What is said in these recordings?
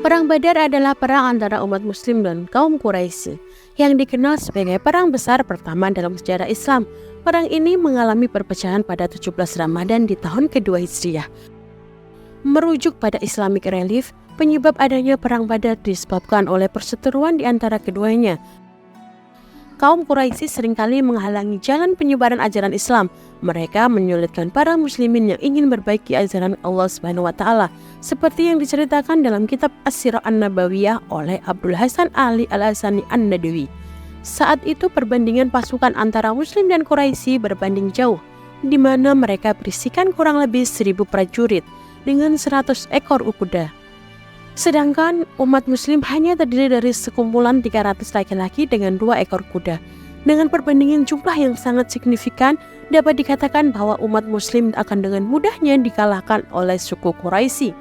Perang Badar adalah perang antara umat muslim dan kaum Quraisy yang dikenal sebagai perang besar pertama dalam sejarah Islam. Perang ini mengalami perpecahan pada 17 Ramadan di tahun kedua Hijriah. Merujuk pada Islamic Relief, penyebab adanya perang Badar disebabkan oleh perseteruan di antara keduanya. Kaum Quraisy seringkali menghalangi jalan penyebaran ajaran Islam. Mereka menyulitkan para muslimin yang ingin berbaiki ajaran Allah Subhanahu wa taala, seperti yang diceritakan dalam kitab As-Sirah An-Nabawiyah oleh Abdul Hasan Ali Al-Hasani An-Nadawi. Saat itu perbandingan pasukan antara muslim dan Quraisy berbanding jauh, di mana mereka berisikan kurang lebih 1000 prajurit dengan 100 ekor kuda. Sedangkan umat muslim hanya terdiri dari sekumpulan 300 laki-laki dengan 2 ekor kuda. Dengan perbandingan jumlah yang sangat signifikan, dapat dikatakan bahwa umat muslim akan dengan mudahnya dikalahkan oleh suku Quraisy.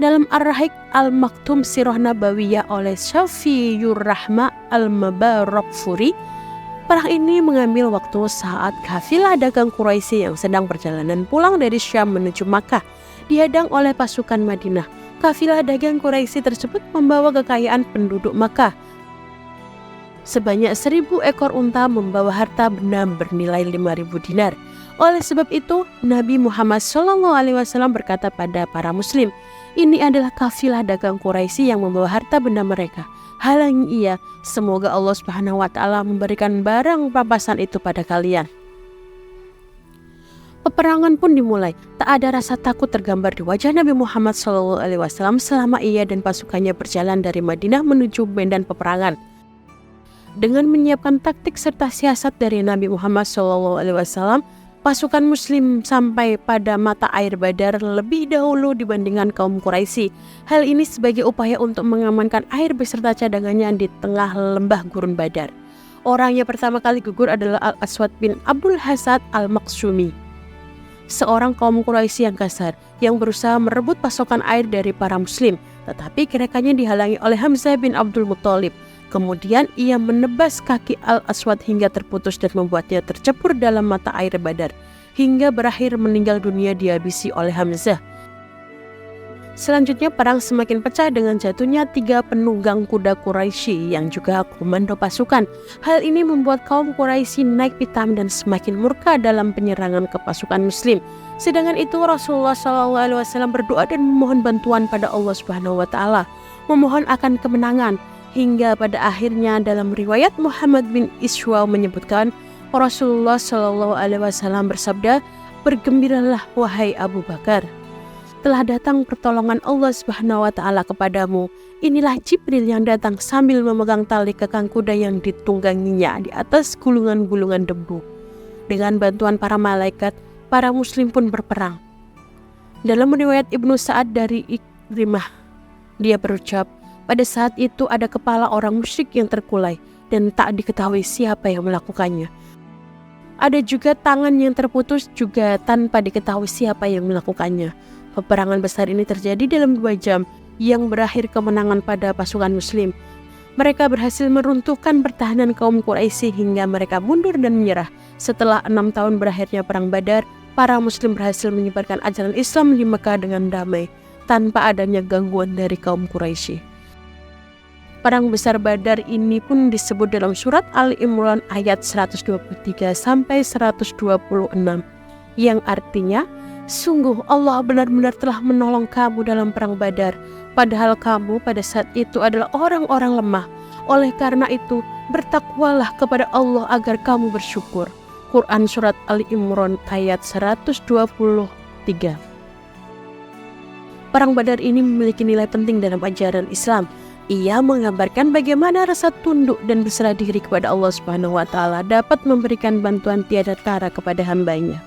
Dalam Ar-Rahiq Al-Maktum Sirah Nabawiyah oleh Syafiyur Rahma Al-Mabarakfuri, perang ini mengambil waktu saat kafilah dagang Quraisy yang sedang perjalanan pulang dari Syam menuju Makkah dihadang oleh pasukan Madinah. Kafilah dagang Quraisy tersebut membawa kekayaan penduduk Makkah. Sebanyak 1000 ekor unta membawa harta benda bernilai 5000 dinar. Oleh sebab itu, Nabi Muhammad SAW berkata pada para muslim, "Ini adalah kafilah dagang Quraisy yang membawa harta benda mereka. Halangi ia, semoga Allah Subhanahu wa taala memberikan barang pampasan itu pada kalian." Peperangan pun dimulai. Tak ada rasa takut tergambar di wajah Nabi Muhammad SAW selama ia dan pasukannya berjalan dari Madinah menuju medan peperangan. Dengan menyiapkan taktik serta siasat dari Nabi Muhammad SAW, pasukan muslim sampai pada mata air Badar lebih dahulu dibandingkan kaum Quraisy. Hal ini sebagai upaya untuk mengamankan air beserta cadangannya di tengah lembah gurun Badar. Orang yang pertama kali gugur adalah Al-Aswad bin Abdul Hasad Al-Maksumi, seorang kaum Quraisy yang kasar yang berusaha merebut pasokan air dari para muslim, tetapi gerakannya dihalangi oleh Hamzah bin Abdul Muthalib. Kemudian ia menebas kaki Al-Aswad hingga terputus dan membuatnya tercebur dalam mata air Badar, hingga berakhir meninggal dunia dihabisi oleh Hamzah. Selanjutnya perang semakin pecah dengan jatuhnya 3 penunggang kuda Quraisy yang juga komando pasukan. Hal ini membuat kaum Quraisy naik pitam dan semakin murka dalam penyerangan ke pasukan muslim. Sedangkan itu Rasulullah SAW berdoa dan memohon bantuan pada Allah Subhanahu wa taala, memohon akan kemenangan, hingga pada akhirnya dalam riwayat Muhammad bin Iswa menyebutkan Rasulullah SAW bersabda, "Bergembiralah wahai Abu Bakar, telah datang pertolongan Allah Subhanahu wa taala kepadamu. Inilah Jibril yang datang sambil memegang tali kekang kuda yang ditungganginya di atas gulungan-gulungan debu. Dengan bantuan para malaikat, para muslim pun berperang." Dalam riwayat Ibnu Sa'ad dari Ikrimah, dia berucap, "Pada saat itu ada kepala orang musyrik yang terkulai dan tak diketahui siapa yang melakukannya. Ada juga tangan yang terputus juga tanpa diketahui siapa yang melakukannya." Peperangan besar ini terjadi dalam 2 jam yang berakhir kemenangan pada pasukan muslim. Mereka berhasil meruntuhkan pertahanan kaum Quraisy hingga mereka mundur dan menyerah. Setelah 6 tahun berakhirnya perang Badar, para muslim berhasil menyebarkan ajaran Islam di Mekah dengan damai tanpa adanya gangguan dari kaum Quraisy. Perang besar Badar ini pun disebut dalam surat Ali Imran ayat 123 sampai 126 yang artinya, "Sungguh Allah benar-benar telah menolong kamu dalam perang Badar, padahal kamu pada saat itu adalah orang-orang lemah. Oleh karena itu, bertakwalah kepada Allah agar kamu bersyukur." Quran Surat Ali Imran ayat 123. Perang Badar ini memiliki nilai penting dalam ajaran Islam. Ia menggambarkan bagaimana rasa tunduk dan berserah diri kepada Allah Subhanahu wa taala dapat memberikan bantuan tiada tara kepada hambanya.